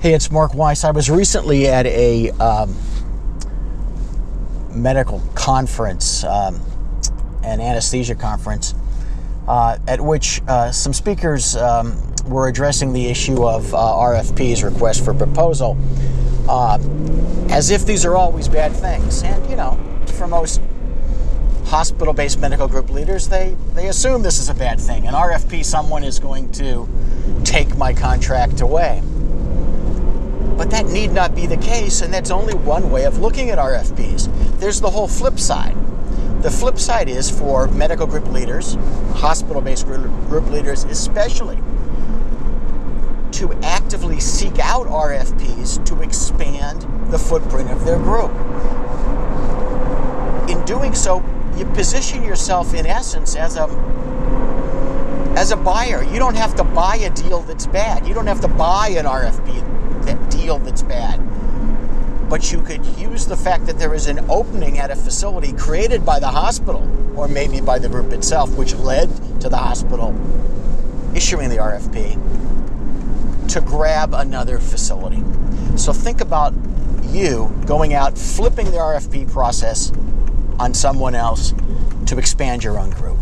Hey, it's Mark Weiss. I was recently at a medical conference, an anesthesia conference, at which some speakers were addressing the issue of RFPs, requests for proposal, as if these are always bad things. And, you know, for most hospital-based medical group leaders, they assume this is a bad thing. An RFP, someone is going to take my contract away. But that need not be the case, and that's only one way of looking at RFPs. There's the whole flip side. The flip side is for medical group leaders, hospital-based group leaders especially, to actively seek out RFPs to expand the footprint of their group. In doing so, you position yourself in essence as a buyer. You don't have to buy a deal that's bad. You don't have to buy an RFP deal that's bad. But you could use the fact that there is an opening at a facility created by the hospital, or maybe by the group itself, which led to the hospital issuing the RFP, to grab another facility. So think about you going out, flipping the RFP process on someone else to expand your own group.